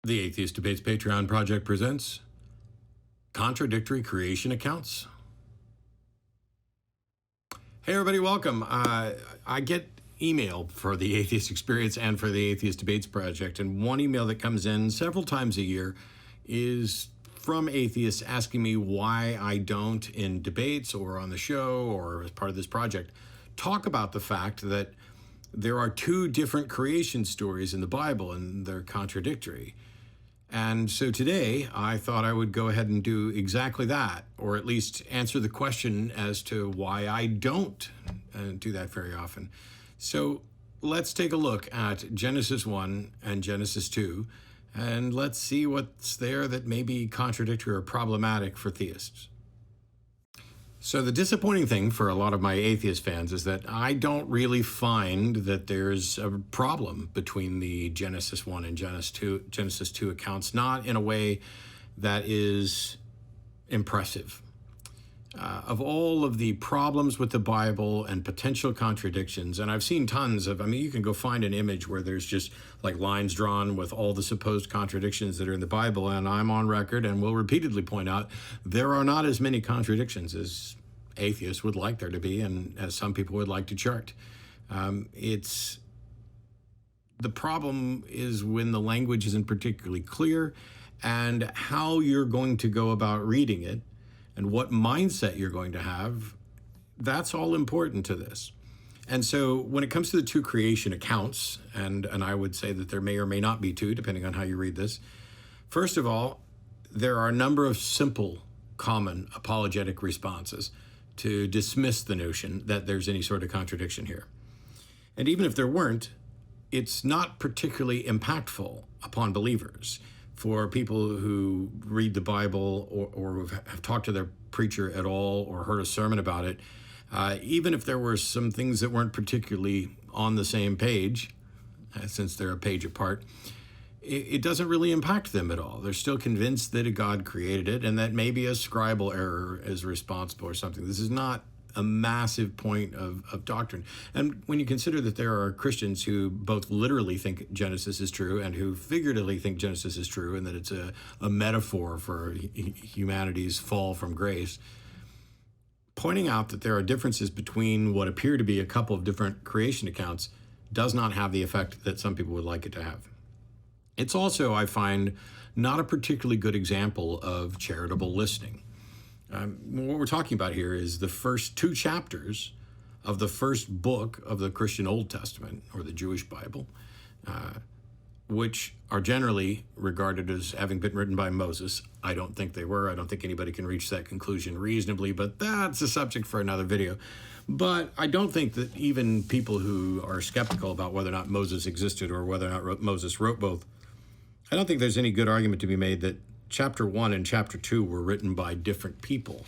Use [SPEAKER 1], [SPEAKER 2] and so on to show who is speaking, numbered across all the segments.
[SPEAKER 1] The Atheist Debates Patreon project presents Contradictory Creation Accounts. Hey everybody, welcome. I get email for the Atheist Experience and for the Atheist Debates project, and one email that comes in several times a year is from atheists asking me why I don't, in debates or on the show or as part of this project, talk about the fact that there are two different creation stories in the Bible and they're contradictory. And so today I thought I would go ahead and do exactly that, or at least answer the question as to why I don't do that very often. So let's take a look at Genesis 1 and Genesis 2, and let's see what's there that may be contradictory or problematic for theists. So the disappointing thing for a lot of my atheist fans is that I don't really find that there's a problem between the Genesis 1 and Genesis 2 accounts, not in a way that is impressive. Of all of the problems with the Bible and potential contradictions, and I've seen tons of, you can go find an image where there's just like lines drawn with all the supposed contradictions that are in the Bible, and I'm on record and will repeatedly point out there are not as many contradictions as atheists would like there to be and as some people would like to chart. The problem is when the language isn't particularly clear and how you're going to go about reading it and what mindset you're going to have. That's all important to this. And so when it comes to the two creation accounts, and I would say that there may or may not be two, depending on how you read this. First of all, there are a number of simple, common apologetic responses to dismiss the notion that there's any sort of contradiction here. And even if there weren't, it's not particularly impactful upon believers. For people who read the Bible or have talked to their preacher at all or heard a sermon about it, even if there were some things that weren't particularly on the same page, since they're a page apart, it doesn't really impact them at all. They're still convinced that a God created it and that maybe a scribal error is responsible or something. This is not a massive point of doctrine. And when you consider that there are Christians who both literally think Genesis is true and who figuratively think Genesis is true and that it's a metaphor for humanity's fall from grace, pointing out that there are differences between what appear to be a couple of different creation accounts does not have the effect that some people would like it to have. It's also, I find, not a particularly good example of charitable listening. What we're talking about here is the first two chapters of the first book of the Christian Old Testament, or the Jewish Bible, which are generally regarded as having been written by Moses. I don't think they were. I don't think anybody can reach that conclusion reasonably, but that's a subject for another video. But I don't think that even people who are skeptical about whether or not Moses existed or whether or not Moses wrote both, I don't think there's any good argument to be made that Chapter 1 and Chapter 2 were written by different people.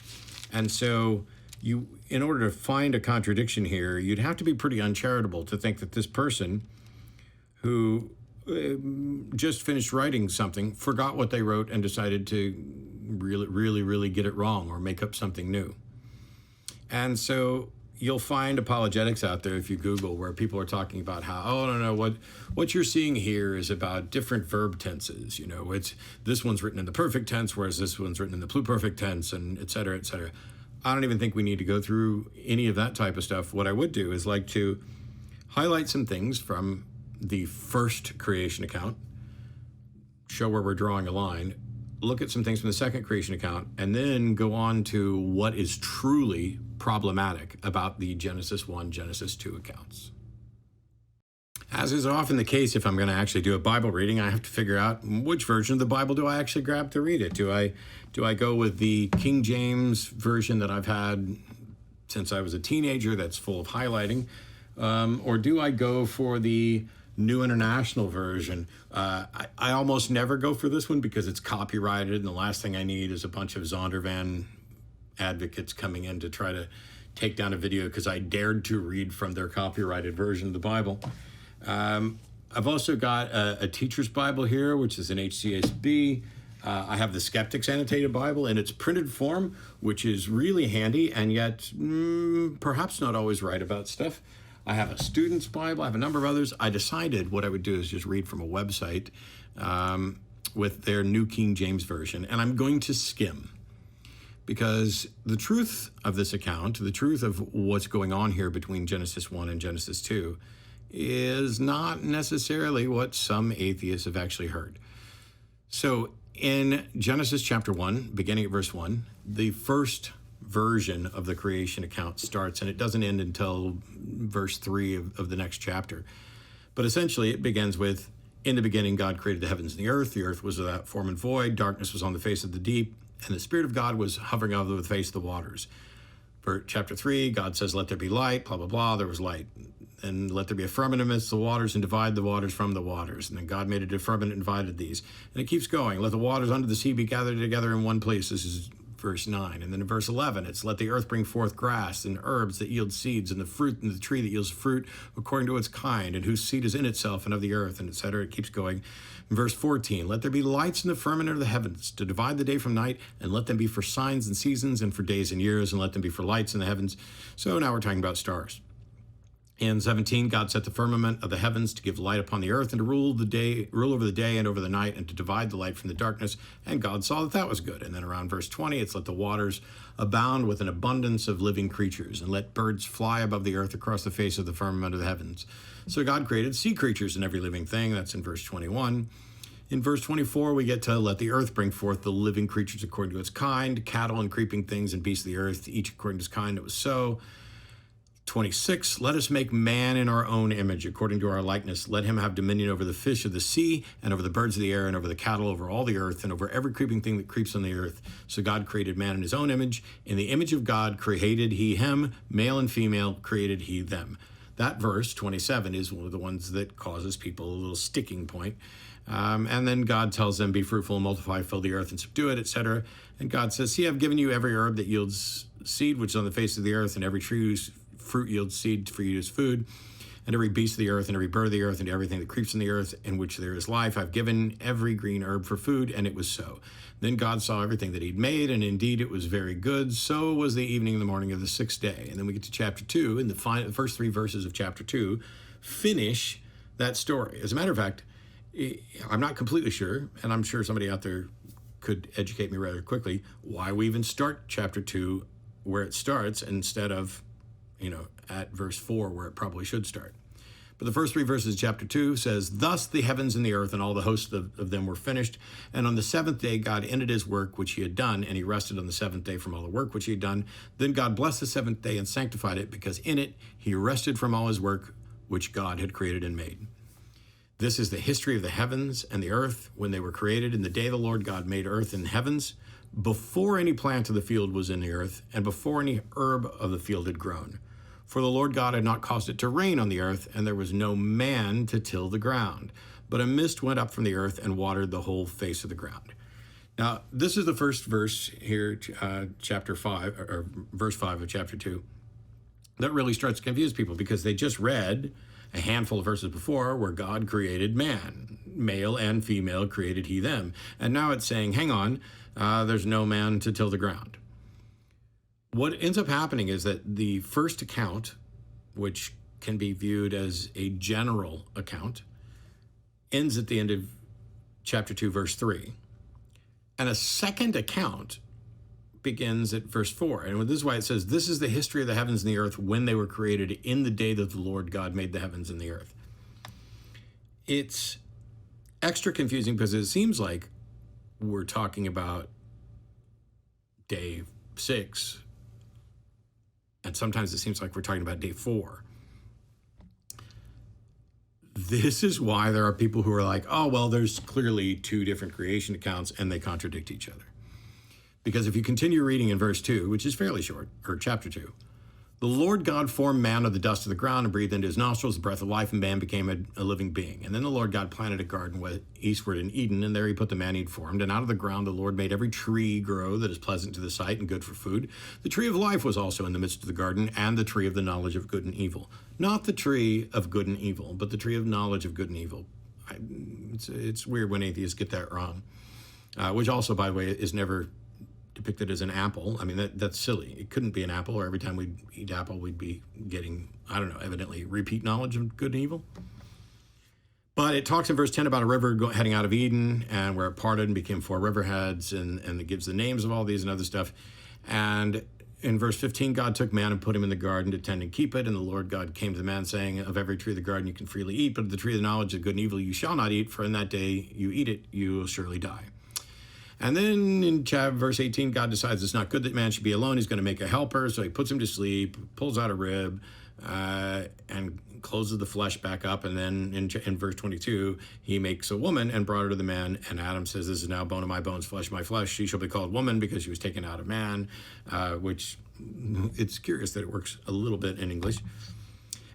[SPEAKER 1] And so in order to find a contradiction here, you'd have to be pretty uncharitable to think that this person who just finished writing something forgot what they wrote and decided to really get it wrong or make up something new. And so you'll find apologetics out there if you Google where people are talking about how, what you're seeing here is about different verb tenses. It's this one's written in the perfect tense, whereas this one's written in the pluperfect tense, and et cetera, et cetera. I don't even think we need to go through any of that type of stuff. What I would do is like to highlight some things from the first creation account, show where we're drawing a line, look at some things from the second creation account, and then go on to what is truly problematic about the Genesis 1, Genesis 2 accounts. As is often the case, if I'm going to actually do a Bible reading, I have to figure out which version of the Bible do I actually grab to read it. Do I go with the King James version that I've had since I was a teenager that's full of highlighting, or do I go for the New International Version? I almost never go for this one because it's copyrighted, and the last thing I need is a bunch of Zondervan advocates coming in to try to take down a video because I dared to read from their copyrighted version of the Bible. I've also got a teacher's Bible here, which is an HCSB. I have the Skeptics Annotated Bible in its printed form, which is really handy and yet perhaps not always right about stuff. I have a student's Bible. I have a number of others. I decided what I would do is just read from a website. with their New King James Version, and I'm going to skim, because the truth of this account, the truth of what's going on here between Genesis 1 and Genesis 2, is not necessarily what some atheists have actually heard. So in Genesis chapter 1, beginning at verse 1, the first version of the creation account starts, and it doesn't end until verse 3 of the next chapter. But essentially, it begins with, in the beginning, God created the heavens and the earth. The earth was without form and void. Darkness was on the face of the deep, and the Spirit of God was hovering over the face of the waters. For chapter 3, God says, let there be light, blah, blah, blah. There was light. And let there be a firmament amidst the waters, and divide the waters from the waters. And then God made a firmament and divided these. And it keeps going. Let the waters under the sea be gathered together in one place. This is verse 9. And then in verse 11, it's let the earth bring forth grass and herbs that yield seeds, and the fruit and the tree that yields fruit according to its kind, and whose seed is in itself and of the earth, and etc. It keeps going. In verse 14, let there be lights in the firmament of the heavens to divide the day from night, and let them be for signs and seasons and for days and years, and let them be for lights in the heavens. So now we're talking about stars. In 17, God set the firmament of the heavens to give light upon the earth, and to rule over the day and over the night, and to divide the light from the darkness. And God saw that that was good. And then around verse 20, it's let the waters abound with an abundance of living creatures, and let birds fly above the earth across the face of the firmament of the heavens. So God created sea creatures and every living thing. That's in verse 21. In verse 24, we get to let the earth bring forth the living creatures according to its kind, cattle and creeping things and beasts of the earth, each according to its kind. It was so. 26, let us make man in our own image, according to our likeness. Let him have dominion over the fish of the sea, and over the birds of the air, and over the cattle, over all the earth, and over every creeping thing that creeps on the earth. So God created man in his own image. In the image of God created he him, male and female created he them. That verse, 27, is one of the ones that causes people a little sticking point. And then God tells them, be fruitful and multiply, fill the earth and subdue it, etc. And God says, see, I've given you every herb that yields seed, which is on the face of the earth, and every tree whose fruit yields seed for you as food, and every beast of the earth, and every bird of the earth, and everything that creeps in the earth, in which there is life. I've given every green herb for food, and it was so. Then God saw everything that he'd made, and indeed it was very good. So was the evening and the morning of the sixth day. And then we get to chapter 2, and the first 3 verses of chapter 2 finish that story. As a matter of fact, I'm not completely sure, and I'm sure somebody out there could educate me rather quickly, why we even start chapter 2 where it starts instead of at verse 4 where it probably should start. But the first 3 verses of chapter 2 says, thus the heavens and the earth and all the hosts of them were finished. And on the 7th day, God ended his work which he had done, and he rested on the 7th day from all the work which he had done. Then God blessed the 7th day and sanctified it, because in it he rested from all his work which God had created and made. This is the history of the heavens and the earth when they were created. In the day the Lord God made earth and heavens, before any plant of the field was in the earth, and before any herb of the field had grown. For the Lord God had not caused it to rain on the earth, and there was no man to till the ground. But a mist went up from the earth and watered the whole face of the ground. Now, this is the first verse here, chapter 5, or verse 5 of chapter 2, that really starts to confuse people, because they just read a handful of verses before where God created man. Male and female created he them. And now it's saying, hang on, there's no man to till the ground. What ends up happening is that the first account, which can be viewed as a general account, ends at the end of chapter 2, verse 3. And a second account begins at verse 4. And this is why it says, this is the history of the heavens and the earth when they were created, in the day that the Lord God made the heavens and the earth. It's extra confusing because it seems like we're talking about day 6. And sometimes it seems like we're talking about day 4. This is why there are people who are like, oh, well, there's clearly 2 different creation accounts and they contradict each other. Because if you continue reading in verse 2, which is fairly short, or chapter 2, the Lord God formed man of the dust of the ground and breathed into his nostrils the breath of life, and man became a living being. And then the Lord God planted a garden eastward in Eden, and there he put the man he'd formed. And out of the ground the Lord made every tree grow that is pleasant to the sight and good for food. The tree of life was also in the midst of the garden, and the tree of the knowledge of good and evil. Not the tree of good and evil, but the tree of knowledge of good and evil. It's weird when atheists get that wrong, which also, by the way, is never depicted as an apple. I mean, that's silly. It couldn't be an apple, or every time we'd eat apple, we'd be getting, I don't know, evidently repeat knowledge of good and evil. But it talks in verse 10 about a river heading out of Eden, and where it parted and became four riverheads, and it gives the names of all these and other stuff. And in verse 15, God took man and put him in the garden to tend and keep it. And the Lord God came to the man, saying, of every tree of the garden you can freely eat, but of the tree of the knowledge of good and evil you shall not eat, for in that day you eat it, you will surely die. And then in verse 18, God decides it's not good that man should be alone. He's going to make a helper. So he puts him to sleep, pulls out a rib, and closes the flesh back up. And then in verse 22, he makes a woman and brought her to the man. And Adam says, this is now bone of my bones, flesh of my flesh. She shall be called woman because she was taken out of man, which it's curious that it works a little bit in English.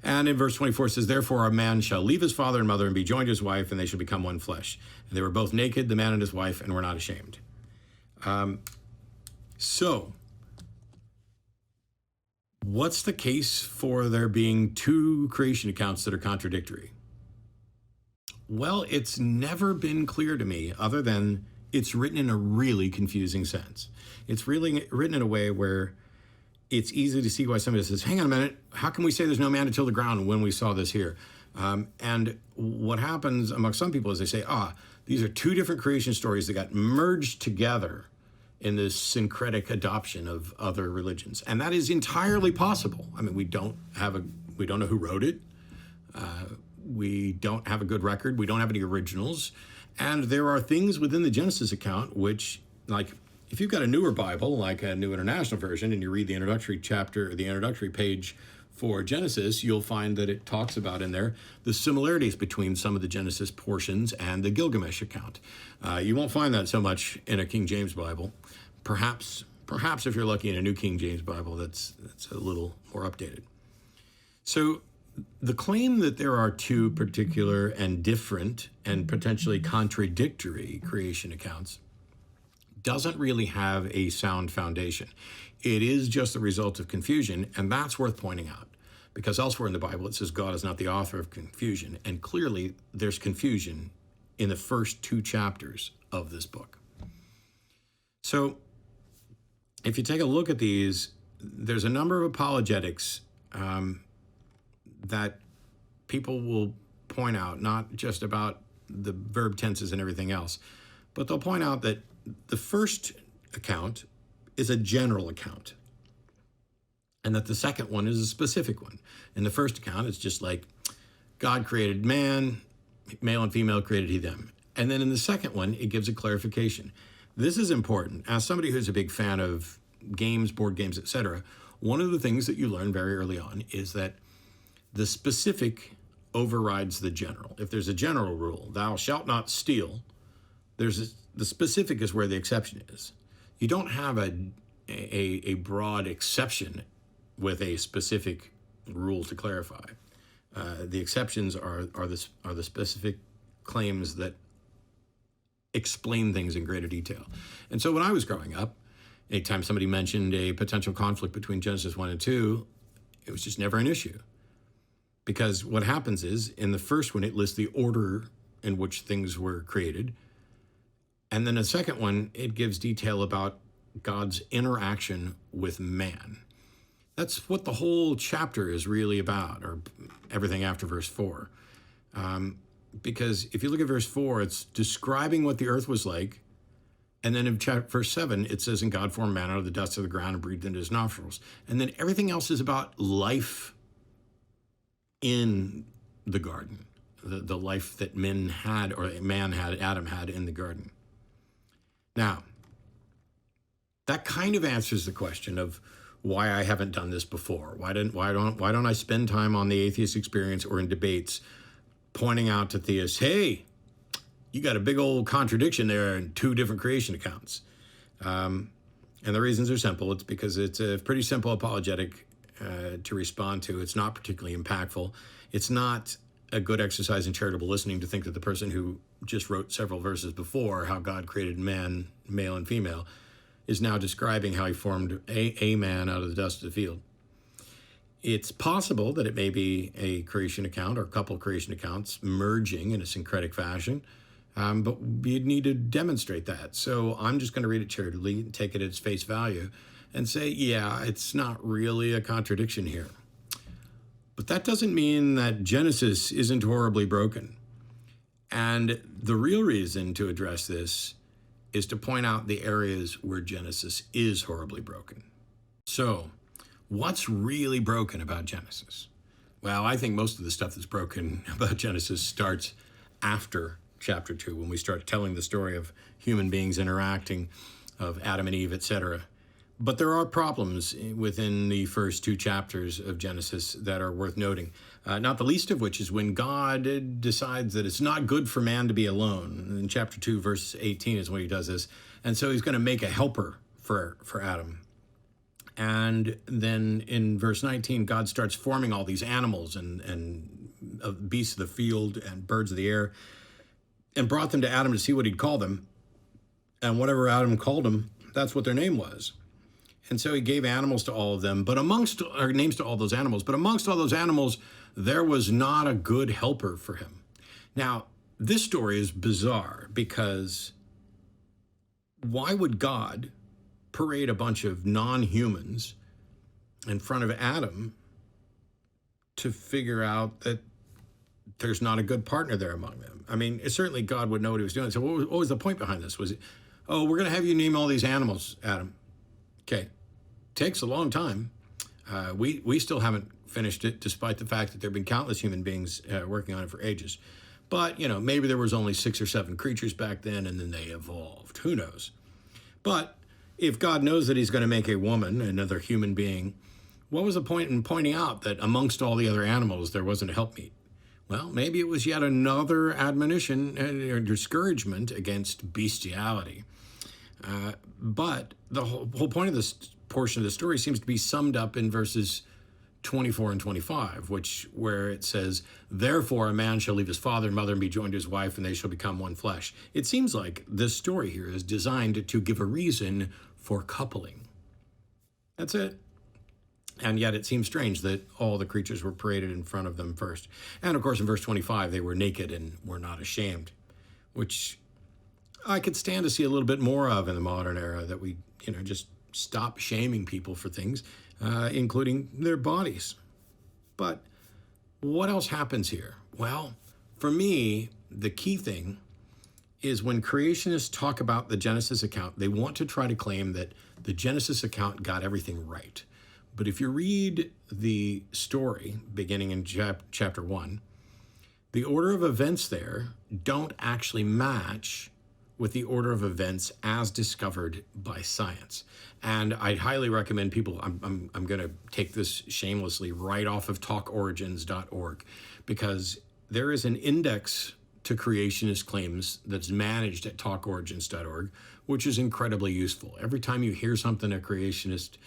[SPEAKER 1] And in verse 24 it says, therefore a man shall leave his father and mother and be joined to his wife, and they shall become one flesh. And they were both naked, the man and his wife, and were not ashamed. So what's the case for there being two creation accounts that are contradictory? Well, it's never been clear to me, other than it's written in a really confusing sense. It's really written in a way where it's easy to see why somebody says, hang on a minute, how can we say there's no man to till the ground when we saw this here? And what happens among some people is they say, these are two different creation stories that got merged together in this syncretic adoption of other religions. And that is entirely possible. I mean, we don't know who wrote it. We don't have a good record. We don't have any originals. And there are things within the Genesis account which, like, if you've got a newer Bible, like a New International Version, and you read the introductory chapter or the introductory page for Genesis, you'll find that it talks about in there the similarities between some of the Genesis portions and the Gilgamesh account. You won't find that so much in a King James Bible. Perhaps if you're lucky in a New King James Bible, that's a little more updated. So the claim that there are two particular and different and potentially contradictory creation accounts doesn't really have a sound foundation. It is just the result of confusion, and that's worth pointing out, because elsewhere in the Bible it says God is not the author of confusion, and clearly there's confusion in the first two chapters of this book. So if you take a look at these, there's a number of apologetics that people will point out, not just about the verb tenses and everything else, but they'll point out that the first account is a general account, and that the second one is a specific one. In the first account, it's just like God created man, male and female created he, them. And then in the second one, it gives a clarification. This is important. As somebody who's a big fan of games, board games, etc., one of the things that you learn very early on is that the specific overrides the general. If there's a general rule, thou shalt not steal, the specific is where the exception is. You don't have a broad exception with a specific rule to clarify. The exceptions are the specific claims that explain things in greater detail. And so when I was growing up, anytime somebody mentioned a potential conflict between Genesis 1 and 2, it was just never an issue. Because what happens is, in the first one, it lists the order in which things were created. And then the second one, it gives detail about God's interaction with man. That's what the whole chapter is really about, or everything after verse 4. Because if you look at verse 4, it's describing what the earth was like. And then in verse 7, it says, and God formed man out of the dust of the ground and breathed into his nostrils. And then everything else is about life in the garden, the life that man had, Adam had in the garden. Now, that kind of answers the question of why I haven't done this before. Why don't I spend time on the atheist experience or in debates pointing out to theists, hey, you got a big old contradiction there in two different creation accounts. And the reasons are simple. It's because it's a pretty simple apologetic to respond to. It's not particularly impactful. It's not a good exercise in charitable listening to think that the person who just wrote several verses before how God created man, male and female, is now describing how he formed a man out of the dust of the field. It's possible that it may be a creation account or a couple creation accounts merging in a syncretic fashion, but you'd need to demonstrate that. So I'm just going to read it charitably and take it at its face value and say, yeah, it's not really a contradiction here. But that doesn't mean that Genesis isn't horribly broken. And the real reason to address this is to point out the areas where Genesis is horribly broken. So, what's really broken about Genesis? Well, I think most of the stuff that's broken about Genesis starts after chapter 2, when we start telling the story of human beings interacting, of Adam and Eve, etc. But there are problems within the first 2 chapters of Genesis that are worth noting, not the least of which is when God decides that it's not good for man to be alone. In chapter 2, verse 18 is when he does this. And so he's going to make a helper for Adam. And then in verse 19, God starts forming all these animals and beasts of the field and birds of the air, and brought them to Adam to see what he'd call them. And whatever Adam called them, that's what their name was. And so he gave animals to all of them, names to all those animals. But amongst all those animals, there was not a good helper for him. Now, this story is bizarre because why would God parade a bunch of non-humans in front of Adam to figure out that there's not a good partner there among them? I mean, certainly God would know what he was doing. So what was the point behind this? Was it, oh, we're going to have you name all these animals, Adam. Okay, takes a long time. We still haven't finished it, despite the fact that there have been countless human beings working on it for ages. But, you know, maybe there was only 6 or 7 creatures back then, and then they evolved. Who knows? But if God knows that he's going to make a woman, another human being, what was the point in pointing out that amongst all the other animals there wasn't a helpmeet? Well, maybe it was yet another admonition or discouragement against bestiality. But the whole point of this portion of the story seems to be summed up in verses 24 and 25, where it says, "Therefore a man shall leave his father and mother and be joined to his wife, and they shall become one flesh." It seems like this story here is designed to give a reason for coupling. That's it. And yet it seems strange that all the creatures were paraded in front of them first. And of course, in verse 25, they were naked and were not ashamed, which I could stand to see a little bit more of in the modern era, that we, just stop shaming people for things, including their bodies. But what else happens here? Well, for me, the key thing is when creationists talk about the Genesis account, they want to try to claim that the Genesis account got everything right. But if you read the story beginning in chapter 1, the order of events there don't actually match with the order of events as discovered by science. And I'd highly recommend people, I'm going to take this shamelessly right off of talkorigins.org, because there is an index to creationist claims that's managed at talkorigins.org, which is incredibly useful. Every time you hear something a creationist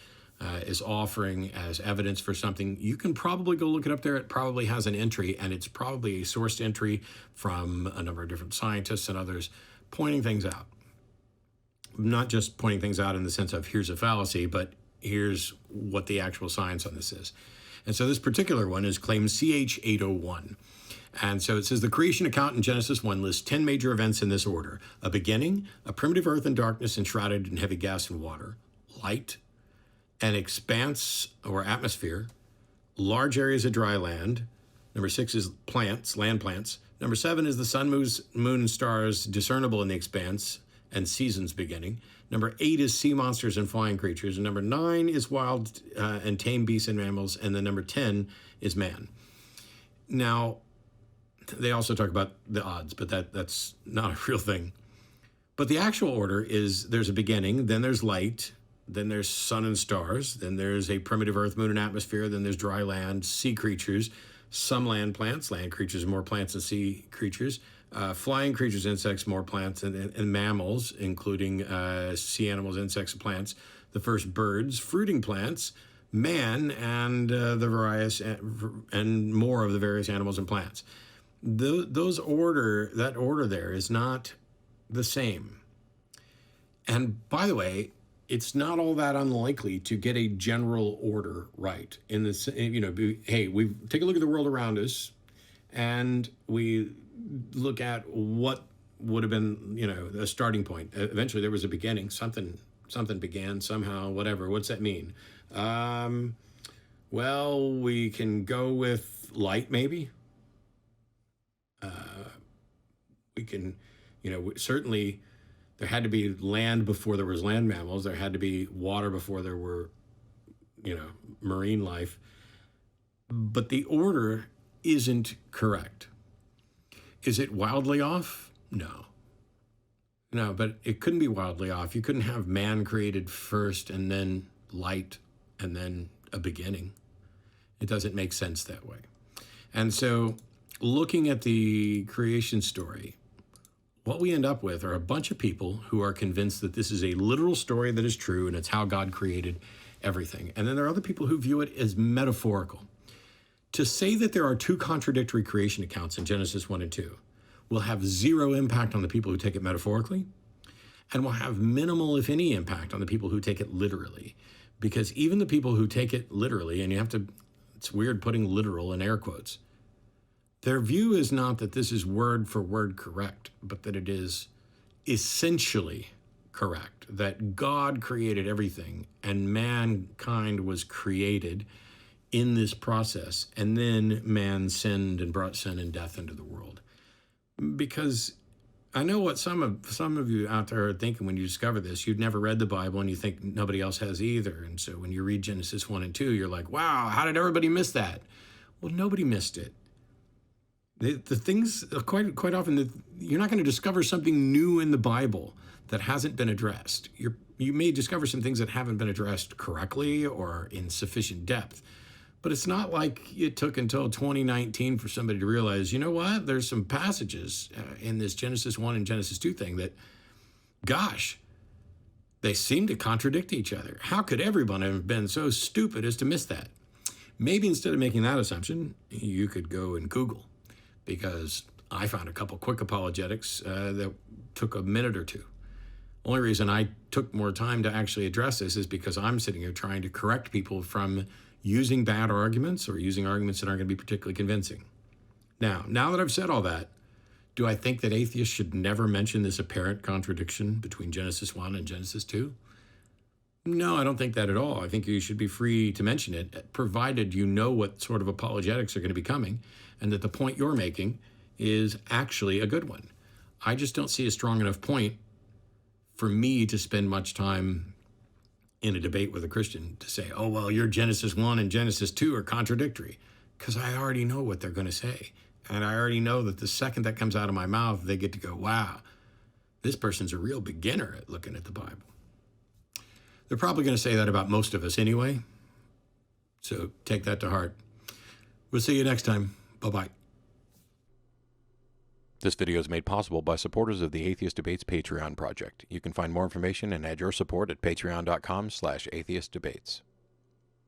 [SPEAKER 1] is offering as evidence for something, you can probably go look it up there. It probably has an entry, and it's probably a sourced entry from a number of different scientists and others pointing things out. Not just pointing things out in the sense of here's a fallacy, but here's what the actual science on this is. And so this particular one is claim CH801. And so it says the creation account in Genesis 1 lists 10 major events in this order: a beginning, a primitive earth and darkness enshrouded in heavy gas and water, light, an expanse or atmosphere, large areas of dry land. Number 6 is plants, land plants. Number 7 is the sun, moon, and stars discernible in the expanse and seasons beginning. Number 8 is sea monsters and flying creatures. And number 9 is wild and tame beasts and mammals. And then number 10 is man. Now, they also talk about the odds, but that's not a real thing. But the actual order is there's a beginning, then there's light, then there's sun and stars, then there's a primitive earth, moon, and atmosphere, then there's dry land, sea creatures, some land plants, land creatures, more plants than sea creatures, flying creatures, insects, more plants, and mammals, including sea animals, insects, and plants, the first birds, fruiting plants, man, and and more of the various animals and plants. That order there is not the same. And by the way, it's not all that unlikely to get a general order right. In this, hey, we take a look at the world around us, and we look at what would have been, a starting point. Eventually, there was a beginning. Something began somehow. Whatever. What's that mean? Well, we can go with light, maybe. We can, certainly there had to be land before there was land mammals. There had to be water before there were, marine life. But the order isn't correct. Is it wildly off? No. No, but it couldn't be wildly off. You couldn't have man created first and then light and then a beginning. It doesn't make sense that way. And so looking at the creation story, what we end up with are a bunch of people who are convinced that this is a literal story that is true and it's how God created everything. And then there are other people who view it as metaphorical. To say that there are two contradictory creation accounts in Genesis 1 and 2 will have zero impact on the people who take it metaphorically and will have minimal, if any, impact on the people who take it literally. Because even the people who take it literally, and it's weird putting literal in air quotes, their view is not that this is word for word correct, but that it is essentially correct, that God created everything and mankind was created in this process, and then man sinned and brought sin and death into the world. Because I know what some of you out there are thinking when you discover this. You've never read the Bible and you think nobody else has either. And so when you read Genesis 1 and 2, you're like, wow, how did everybody miss that? Well, nobody missed it. The things, quite often, you're not going to discover something new in the Bible that hasn't been addressed. You may discover some things that haven't been addressed correctly or in sufficient depth. But it's not like it took until 2019 for somebody to realize, you know what, there's some passages in this Genesis 1 and Genesis 2 thing that, gosh, they seem to contradict each other. How could everyone have been so stupid as to miss that? Maybe instead of making that assumption, you could go and Google, because I found a couple quick apologetics that took a minute or two. Only reason I took more time to actually address this is because I'm sitting here trying to correct people from using bad arguments or using arguments that aren't going to be particularly convincing. Now that I've said all that, do I think that atheists should never mention this apparent contradiction between Genesis 1 and Genesis 2? No, I don't think that at all. I think you should be free to mention it, provided you know what sort of apologetics are going to be coming and that the point you're making is actually a good one. I just don't see a strong enough point for me to spend much time in a debate with a Christian to say, oh, well, your Genesis 1 and Genesis 2 are contradictory, because I already know what they're going to say. And I already know that the second that comes out of my mouth, they get to go, wow, this person's a real beginner at looking at the Bible. They're probably going to say that about most of us anyway. So take that to heart. We'll see you next time. Bye-bye.
[SPEAKER 2] This video is made possible by supporters of the Atheist Debates Patreon project. You can find more information and add your support at patreon.com/atheistdebates.